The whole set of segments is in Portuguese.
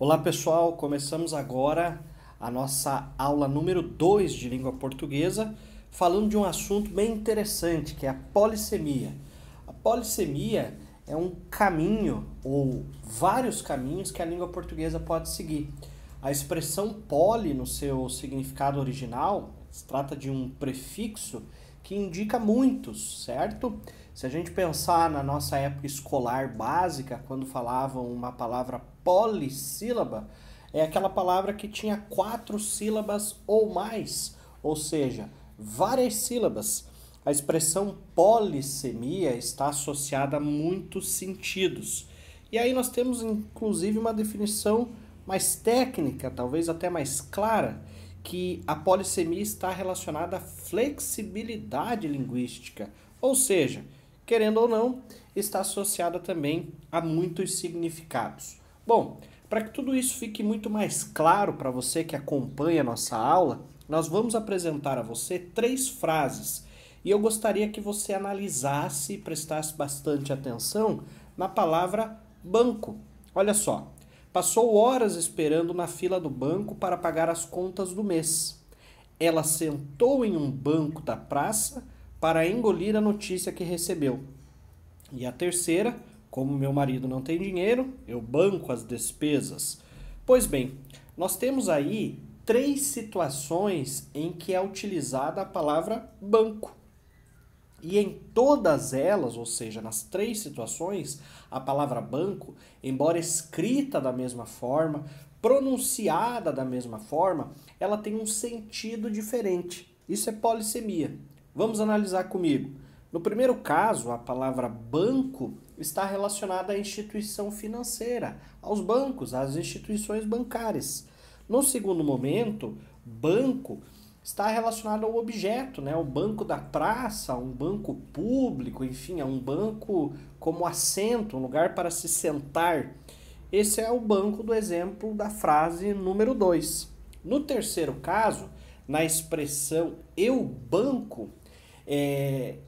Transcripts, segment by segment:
Olá pessoal, começamos agora a nossa aula número 2 de língua portuguesa, falando de um assunto bem interessante, que é a polissemia. A polissemia é um caminho, ou vários caminhos, que a língua portuguesa pode seguir. A expressão poli, no seu significado original, se trata de um prefixo que indica muitos, certo? Se a gente pensar na nossa época escolar básica, quando falavam uma palavra polissílaba, é aquela palavra que tinha 4 sílabas ou mais, ou seja, várias sílabas. A expressão polissemia está associada a muitos sentidos. E aí nós temos inclusive uma definição mais técnica, talvez até mais clara, que a polissemia está relacionada à flexibilidade linguística, ou seja, querendo ou não, está associada também a muitos significados. Bom, para que tudo isso fique muito mais claro para você que acompanha a nossa aula, nós vamos apresentar a você 3 frases e eu gostaria que você analisasse e prestasse bastante atenção na palavra banco. Olha só. Passou horas esperando na fila do banco para pagar as contas do mês. Ela sentou em um banco da praça para engolir a notícia que recebeu. E a terceira, como meu marido não tem dinheiro, eu banco as despesas. Pois bem, nós temos aí 3 situações em que é utilizada a palavra banco. E em todas elas, ou seja, nas 3 situações, a palavra banco, embora escrita da mesma forma, pronunciada da mesma forma, ela tem um sentido diferente. Isso é polissemia. Vamos analisar comigo. No primeiro caso, a palavra banco está relacionada à instituição financeira, aos bancos, às instituições bancárias. No segundo momento, banco está relacionado ao objeto, né? O banco da praça, um banco público, enfim, é um banco como assento, um lugar para se sentar. Esse é o banco do exemplo da frase número 2. No terceiro caso, na expressão eu banco,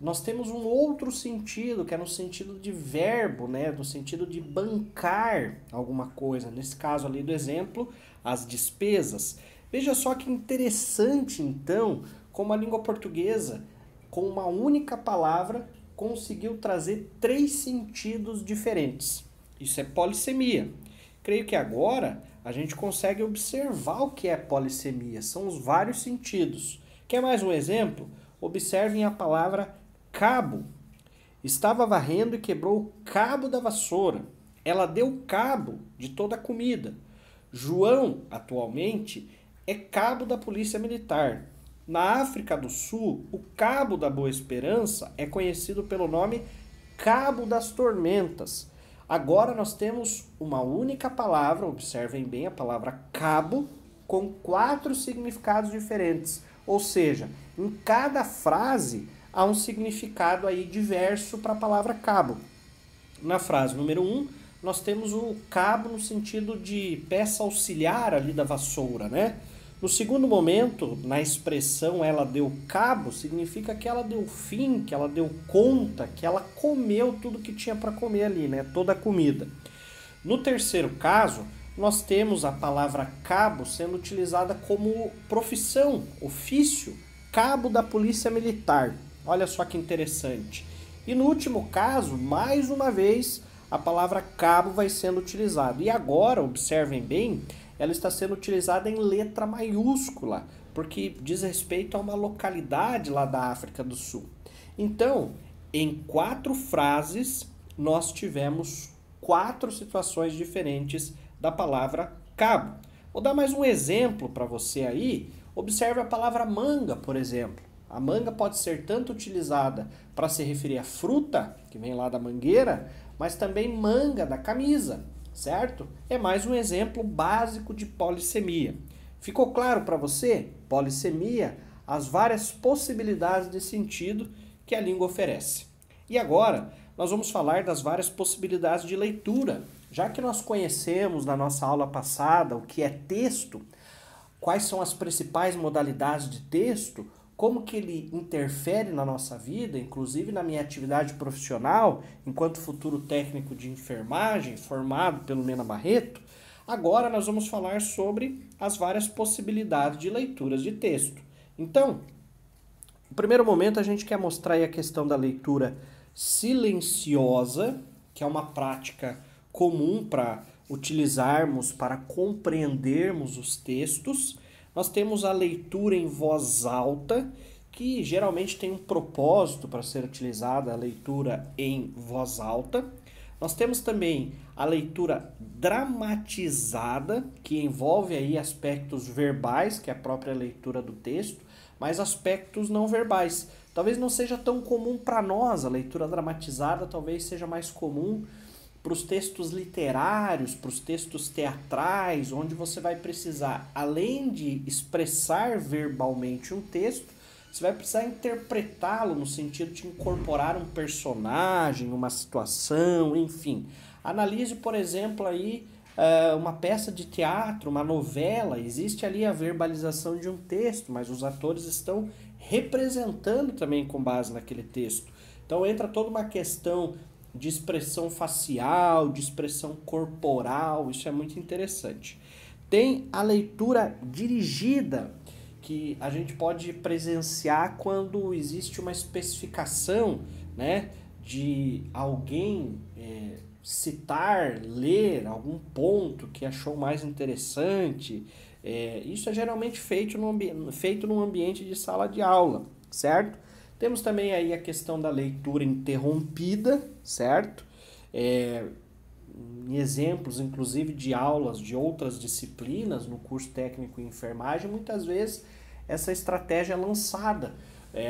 nós temos um outro sentido, que é no sentido de verbo, né? No sentido de bancar alguma coisa. Nesse caso ali do exemplo, as despesas. Veja só que interessante, então, como a língua portuguesa, com uma única palavra, conseguiu trazer 3 sentidos diferentes. Isso é polissemia. Creio que agora a gente consegue observar o que é polissemia. São os vários sentidos. Quer mais um exemplo? Observem a palavra cabo. Estava varrendo e quebrou o cabo da vassoura. Ela deu cabo de toda a comida. João, atualmente, é cabo da Polícia Militar. Na África do Sul, o Cabo da Boa Esperança é conhecido pelo nome Cabo das Tormentas. Agora nós temos uma única palavra, observem bem a palavra cabo, com 4 significados diferentes. Ou seja, em cada frase há um significado aí diverso para a palavra cabo. Na frase número 1, nós temos o cabo no sentido de peça auxiliar ali da vassoura, né? No segundo momento, na expressão ela deu cabo, significa que ela deu fim, que ela deu conta, que ela comeu tudo que tinha para comer ali, né? Toda a comida. No terceiro caso, nós temos a palavra cabo sendo utilizada como profissão, ofício, cabo da Polícia Militar. Olha só que interessante. E no último caso, mais uma vez, a palavra cabo vai sendo utilizada. E agora, observem bem, ela está sendo utilizada em letra maiúscula, porque diz respeito a uma localidade lá da África do Sul. Então, em 4 frases, nós tivemos 4 situações diferentes da palavra cabo. Vou dar mais um exemplo para você aí. Observe a palavra manga, por exemplo. A manga pode ser tanto utilizada para se referir à fruta, que vem lá da mangueira, mas também manga da camisa, certo? É mais um exemplo básico de polissemia. Ficou claro para você? Polissemia, as várias possibilidades de sentido que a língua oferece. E agora, nós vamos falar das várias possibilidades de leitura. Já que nós conhecemos na nossa aula passada o que é texto, quais são as principais modalidades de texto, como que ele interfere na nossa vida, inclusive na minha atividade profissional, enquanto futuro técnico de enfermagem, formado pelo Mena Barreto, Agora nós vamos falar sobre as várias possibilidades de leituras de texto. Então, no primeiro momento a gente quer mostrar aí a questão da leitura silenciosa, que é uma prática comum para utilizarmos para compreendermos os textos. Nós temos a leitura em voz alta, que geralmente tem um propósito para ser utilizada, a leitura em voz alta. Nós temos também a leitura dramatizada, que envolve aí aspectos verbais, que é a própria leitura do texto, mas aspectos não verbais. Talvez não seja tão comum para nós, a leitura dramatizada talvez seja mais comum para os textos literários, para os textos teatrais, onde você vai precisar, além de expressar verbalmente um texto, você vai precisar interpretá-lo no sentido de incorporar um personagem, uma situação, enfim. Analise, por exemplo, aí uma peça de teatro, uma novela, existe ali a verbalização de um texto, mas os atores estão representando também com base naquele texto. Então entra toda uma questão de expressão facial, de expressão corporal, isso é muito interessante. Tem a leitura dirigida, que a gente pode presenciar quando existe uma especificação, né, de alguém citar, ler algum ponto que achou mais interessante. Isso é geralmente feito num ambiente de sala de aula, certo? Temos também aí a questão da leitura interrompida, certo? Em exemplos, inclusive, de aulas de outras disciplinas no curso técnico em enfermagem, muitas vezes essa estratégia é lançada.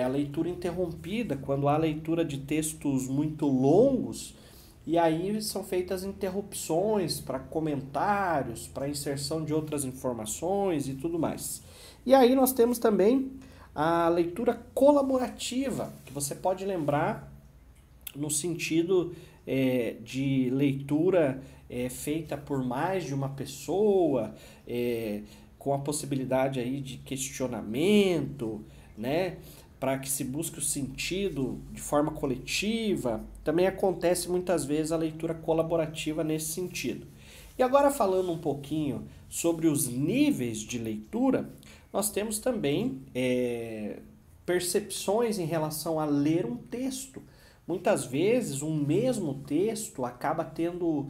A leitura interrompida, quando há leitura de textos muito longos, e aí são feitas interrupções para comentários, para inserção de outras informações e tudo mais. E aí nós temos também a leitura colaborativa, que você pode lembrar no sentido de leitura feita por mais de uma pessoa, com a possibilidade aí de questionamento, né, para que se busque o sentido de forma coletiva. Também acontece muitas vezes a leitura colaborativa nesse sentido. E agora falando um pouquinho sobre os níveis de leitura, nós temos também percepções em relação a ler um texto. Muitas vezes um mesmo texto acaba tendo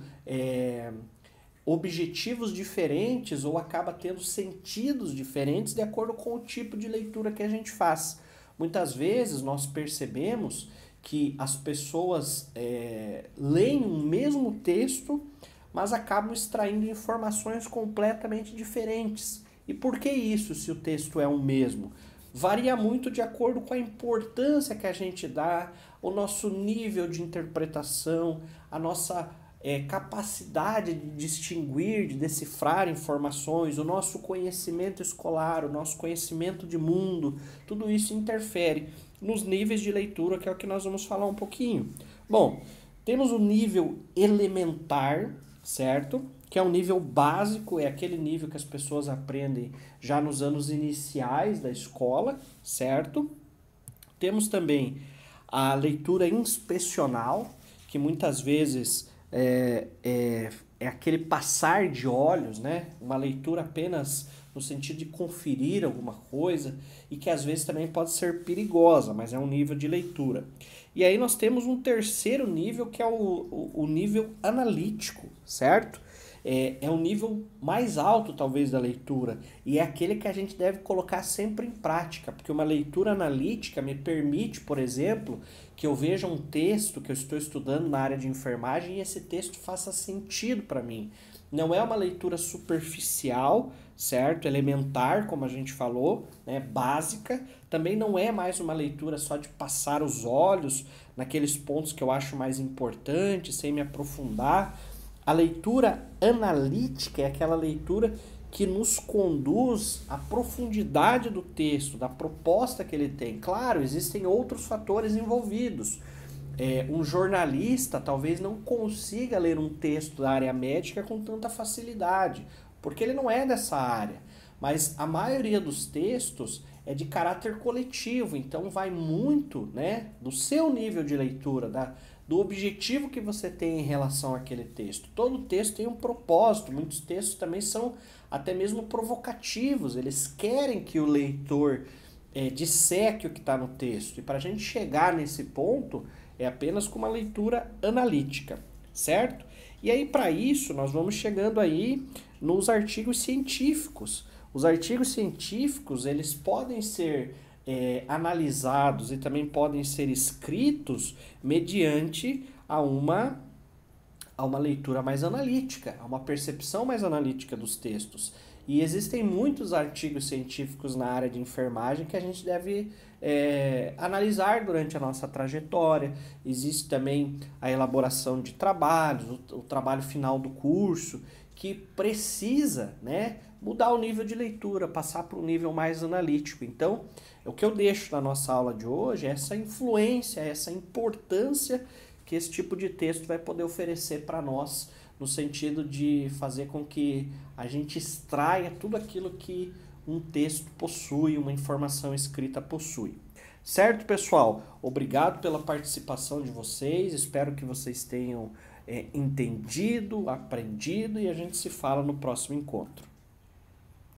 objetivos diferentes ou acaba tendo sentidos diferentes de acordo com o tipo de leitura que a gente faz. Muitas vezes nós percebemos que as pessoas leem um mesmo texto, mas acabam extraindo informações completamente diferentes. E por que isso, se o texto é o mesmo? Varia muito de acordo com a importância que a gente dá, o nosso nível de interpretação, a nossa capacidade de distinguir, de decifrar informações, o nosso conhecimento escolar, o nosso conhecimento de mundo, tudo isso interfere nos níveis de leitura, que é o que nós vamos falar um pouquinho. Bom, temos o nível elementar, certo? Que é um nível básico, é aquele nível que as pessoas aprendem já nos anos iniciais da escola, certo? Temos também a leitura inspecional, que muitas vezes é aquele passar de olhos, né? Uma leitura apenas no sentido de conferir alguma coisa e que às vezes também pode ser perigosa, mas é um nível de leitura. E aí nós temos um terceiro nível, que é o nível analítico, certo? É um nível mais alto, talvez, da leitura, e é aquele que a gente deve colocar sempre em prática, porque uma leitura analítica me permite, por exemplo, que eu veja um texto que eu estou estudando na área de enfermagem e esse texto faça sentido para mim. Não é uma leitura superficial, certo? Elementar, como a gente falou, né? Básica. Também não é mais uma leitura só de passar os olhos naqueles pontos que eu acho mais importantes, sem me aprofundar. A leitura analítica é aquela leitura que nos conduz à profundidade do texto, da proposta que ele tem. Claro, existem outros fatores envolvidos. Um jornalista talvez não consiga ler um texto da área médica com tanta facilidade, porque ele não é dessa área. Mas a maioria dos textos é de caráter coletivo, então vai muito, né, do seu nível de leitura, do objetivo que você tem em relação àquele texto. Todo texto tem um propósito, muitos textos também são até mesmo provocativos, eles querem que o leitor disseque o que está no texto. E para a gente chegar nesse ponto, é apenas com uma leitura analítica, certo? E aí, para isso, nós vamos chegando aí nos artigos científicos. Os artigos científicos, eles podem ser analisados e também podem ser escritos mediante a uma leitura mais analítica, a uma percepção mais analítica dos textos. E existem muitos artigos científicos na área de enfermagem que a gente deve analisar durante a nossa trajetória. Existe também a elaboração de trabalhos, o trabalho final do curso, que precisa, né, mudar o nível de leitura, passar para um nível mais analítico. Então, o que eu deixo na nossa aula de hoje é essa influência, essa importância que esse tipo de texto vai poder oferecer para nós, no sentido de fazer com que a gente extraia tudo aquilo que um texto possui, uma informação escrita possui. Certo, pessoal? Obrigado pela participação de vocês, espero que vocês tenham entendido, aprendido, e a gente se fala no próximo encontro.